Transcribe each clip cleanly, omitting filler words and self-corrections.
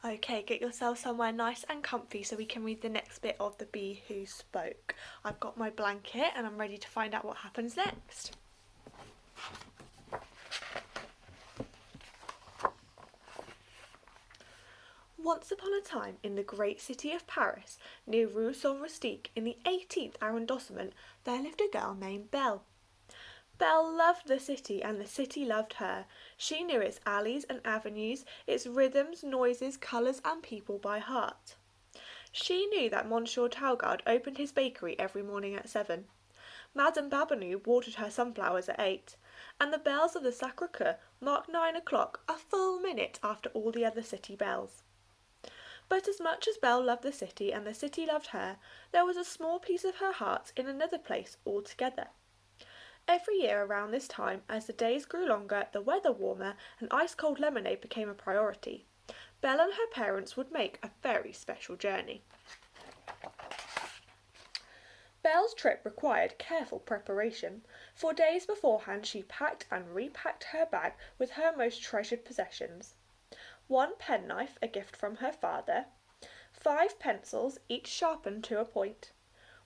Okay, get yourself somewhere nice and comfy so we can read the next bit of The Bee Who Spoke. I've got my blanket and I'm ready to find out what happens next. Once upon a time, in the great city of Paris, near Rue Saint-Rustique, in the 18th arrondissement, there lived a girl named Belle. Belle loved the city and the city loved her. She knew its alleys and avenues, its rhythms, noises, colours and people by heart. She knew that Monsieur Talgard opened his bakery every morning at 7. Madame Babineau watered her sunflowers at 8, and the bells of the Sacré-Cœur marked 9 o'clock, a full minute after all the other city bells. But as much as Belle loved the city and the city loved her, there was a small piece of her heart in another place altogether. Every year around this time, as the days grew longer, the weather warmer, and ice-cold lemonade became a priority, Belle and her parents would make a very special journey. Belle's trip required careful preparation. For days beforehand she packed and repacked her bag with her most treasured possessions. 1 penknife, a gift from her father, 5 pencils, each sharpened to a point,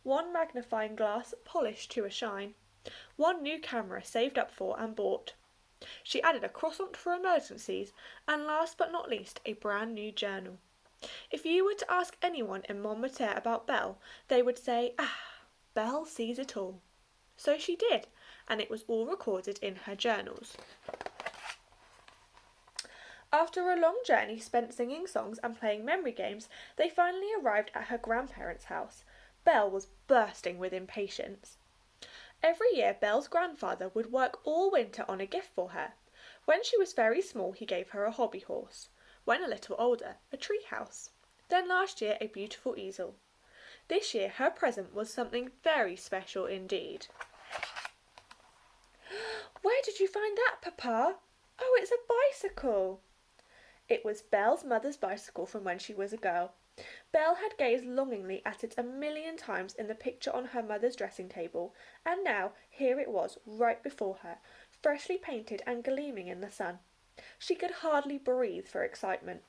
1 magnifying glass, polished to a shine, 1 new camera saved up for and bought. She added a croissant for emergencies, and last but not least, a brand new journal. If you were to ask anyone in Montmartre about Belle, they would say, Belle sees it all. So she did, and it was all recorded in her journals. After a long journey spent singing songs and playing memory games, they finally arrived at her grandparents' house. Belle was bursting with impatience. Every year Belle's grandfather would work all winter on a gift for her. When she was very small he gave her a hobby horse. When a little older, a tree house. Then last year a beautiful easel. This year her present was something very special indeed. "Where did you find that, Papa?" "Oh, it's a bicycle." It was Belle's mother's bicycle from when she was a girl. Belle had gazed longingly at it a million times in the picture on her mother's dressing table, and now here it was right before her, freshly painted and gleaming in the sun. She could hardly breathe for excitement.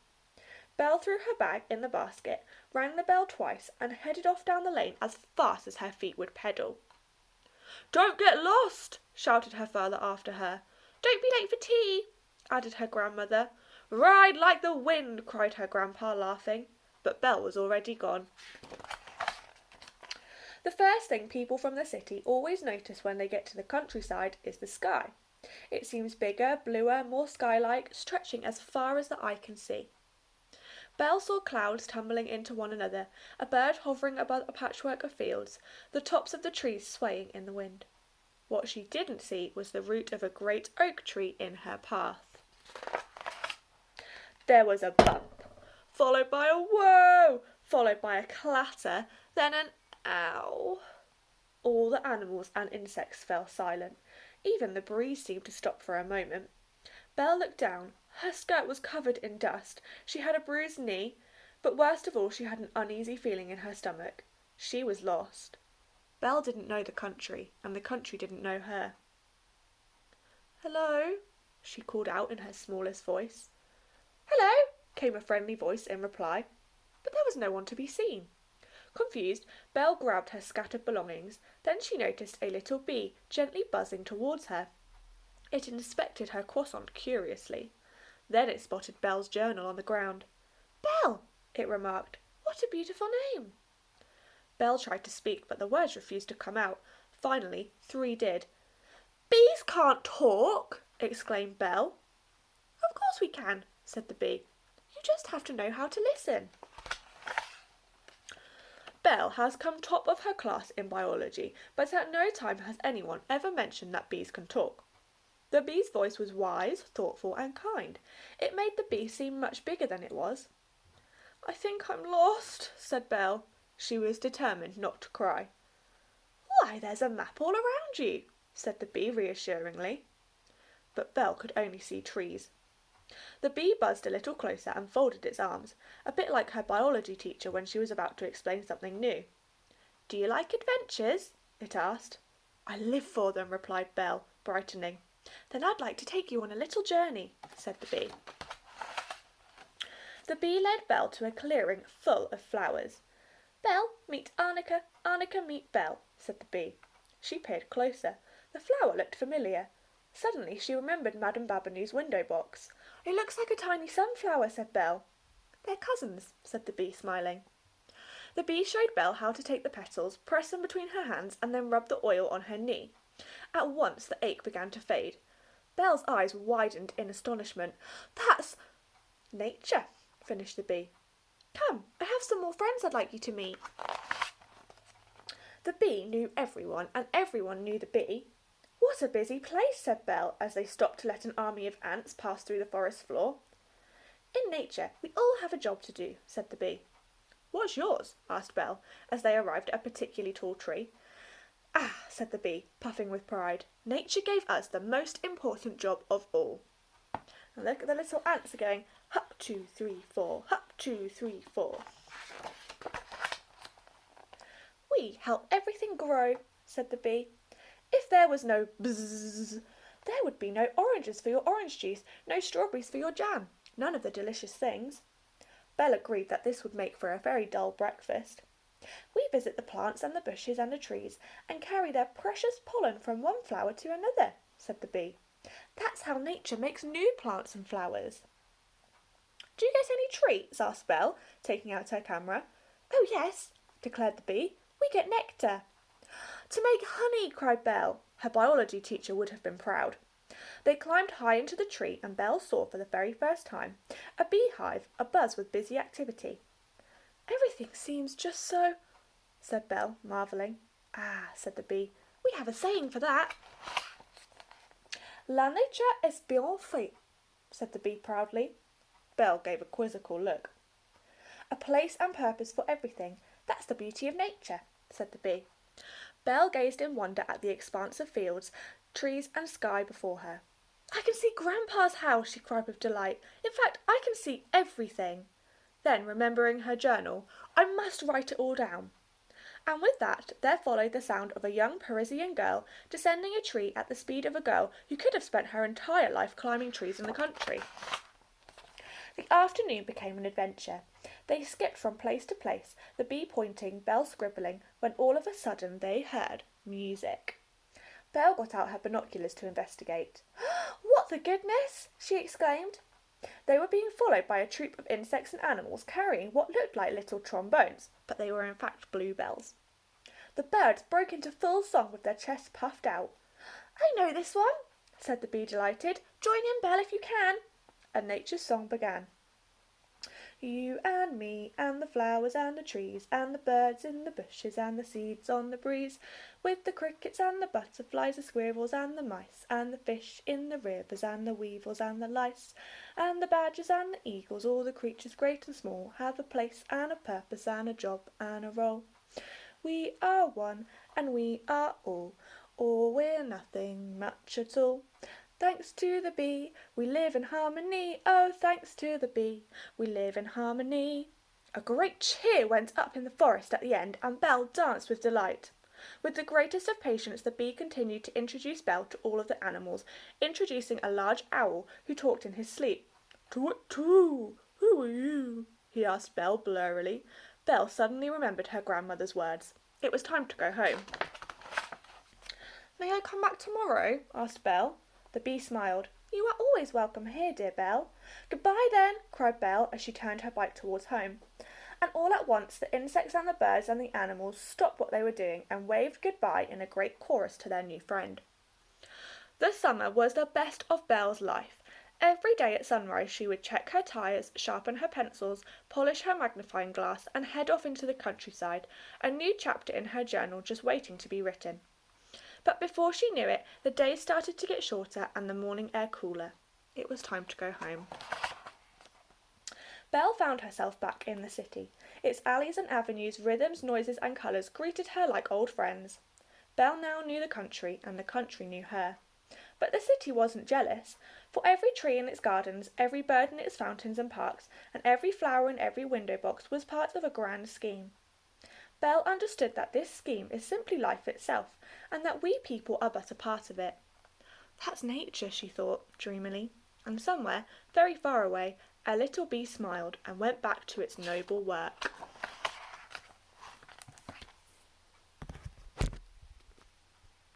Belle threw her bag in the basket, rang the bell twice, and headed off down the lane as fast as her feet would pedal. "Don't get lost!" shouted her father after her. "Don't be late for tea," added her grandmother. "Ride like the wind!" cried her grandpa, laughing. But Belle was already gone. The first thing people from the city always notice when they get to the countryside is the sky. It seems bigger, bluer, more sky-like, stretching as far as the eye can see. Belle saw clouds tumbling into one another, a bird hovering above a patchwork of fields, the tops of the trees swaying in the wind. What she didn't see was the root of a great oak tree in her path. There was a bump, followed by a whoa, followed by a clatter, then an ow. All the animals and insects fell silent. Even the breeze seemed to stop for a moment. Belle looked down. Her skirt was covered in dust. She had a bruised knee, but worst of all she had an uneasy feeling in her stomach. She was lost. Belle didn't know the country, and the country didn't know her. "Hello," she called out in her smallest voice. "Hello," came a friendly voice in reply, but there was no one to be seen. Confused, Belle grabbed her scattered belongings. Then she noticed a little bee gently buzzing towards her. It inspected her croissant curiously. Then it spotted Belle's journal on the ground. "Belle," it remarked, "what a beautiful name." Belle tried to speak, but the words refused to come out. Finally, 3 did. "Bees can't talk!" exclaimed Belle. "Of course we can," said the bee. "You just have to know how to listen." Belle has come top of her class in biology, but at no time has anyone ever mentioned that bees can talk. The bee's voice was wise, thoughtful, and kind. It made the bee seem much bigger than it was. "I think I'm lost," said Belle. She was determined not to cry. "Why, there's a map all around you," said the bee reassuringly. But Belle could only see trees. The bee buzzed a little closer and folded its arms, a bit like her biology teacher when she was about to explain something new. "Do you like adventures?" it asked. "I live for them," replied Belle, brightening. "Then I'd like to take you on a little journey," said the bee. The bee led Belle to a clearing full of flowers. "Belle, meet Arnica, Arnica, meet Belle," said the bee. She peered closer. The flower looked familiar. Suddenly she remembered Madame Babineau's window box. "It looks like a tiny sunflower," said Belle. "They're cousins," said the bee, smiling. The bee showed Belle how to take the petals, press them between her hands, and then rub the oil on her knee. At once the ache began to fade. Belle's eyes widened in astonishment. "That's nature," finished the bee. "Come, I have some more friends I'd like you to meet." The bee knew everyone, and everyone knew the bee. "What a busy place," said Belle, as they stopped to let an army of ants pass through the forest floor. "In nature, we all have a job to do," said the bee. "What's yours?" asked Belle, as they arrived at a particularly tall tree. "Ah," said the bee, puffing with pride, "nature gave us the most important job of all." And look at the little ants are going, "Hup, 2, 3, 4, hup, 2, 3, 4. "We help everything grow," said the bee. "If there was no bzzz, there would be no oranges for your orange juice, no strawberries for your jam, none of the delicious things." Belle agreed that this would make for a very dull breakfast. "We visit the plants and the bushes and the trees and carry their precious pollen from one flower to another," said the bee. "That's how nature makes new plants and flowers." "Do you get any treats?" asked Belle, taking out her camera. "Oh yes," declared the bee. "We get nectar." "To make honey!" cried Belle. Her biology teacher would have been proud. They climbed high into the tree, and Belle saw for the very first time a beehive abuzz with busy activity. "Everything seems just so," said Belle, marvelling. "Ah," said the bee, "we have a saying for that." "La nature est bien faite," said the bee proudly. Belle gave a quizzical look. "A place and purpose for everything. That's the beauty of nature," said the bee. Belle gazed in wonder at the expanse of fields, trees and sky before her. "I can see Grandpa's house," she cried with delight. "In fact, I can see everything." Then, remembering her journal, "I must write it all down." And with that there followed the sound of a young Parisian girl descending a tree at the speed of a girl who could have spent her entire life climbing trees in the country. The afternoon became an adventure. They skipped from place to place, the bee pointing, Belle scribbling, when all of a sudden they heard music. Belle got out her binoculars to investigate. "What the goodness!" she exclaimed. They were being followed by a troop of insects and animals carrying what looked like little trombones, but they were in fact bluebells. The birds broke into full song with their chests puffed out. "I know this one," said the bee, delighted. "Join in, Belle, if you can." And nature's song began. "You and me and the flowers and the trees and the birds in the bushes and the seeds on the breeze, with the crickets and the butterflies, the squirrels and the mice and the fish in the rivers and the weevils and the lice and the badgers and the eagles, all the creatures great and small have a place and a purpose and a job and a role. We are one and we are all, or we're nothing much at all. Thanks to the bee, we live in harmony. Oh, thanks to the bee, we live in harmony." A great cheer went up in the forest at the end, and Belle danced with delight. With the greatest of patience, the bee continued to introduce Belle to all of the animals, introducing a large owl who talked in his sleep. "Tut-tut, who are you?" he asked Belle blurrily. Belle suddenly remembered her grandmother's words. It was time to go home. "May I come back tomorrow?" asked Belle. The bee smiled. "You are always welcome here, dear Belle." "Goodbye, then," cried Belle as she turned her bike towards home. And all at once the insects and the birds and the animals stopped what they were doing and waved goodbye in a great chorus to their new friend. The summer was the best of Belle's life. Every day at sunrise she would check her tyres, sharpen her pencils, polish her magnifying glass, and head off into the countryside, a new chapter in her journal just waiting to be written. But before she knew it, the days started to get shorter and the morning air cooler. It was time to go home. Belle found herself back in the city. Its alleys and avenues, rhythms, noises and colours greeted her like old friends. Belle now knew the country, and the country knew her. But the city wasn't jealous. For every tree in its gardens, every bird in its fountains and parks, and every flower in every window box was part of a grand scheme. Belle understood that this scheme is simply life itself, and that we people are but a part of it. "That's nature," she thought, dreamily. and somewhere, very far away, a little bee smiled and went back to its noble work.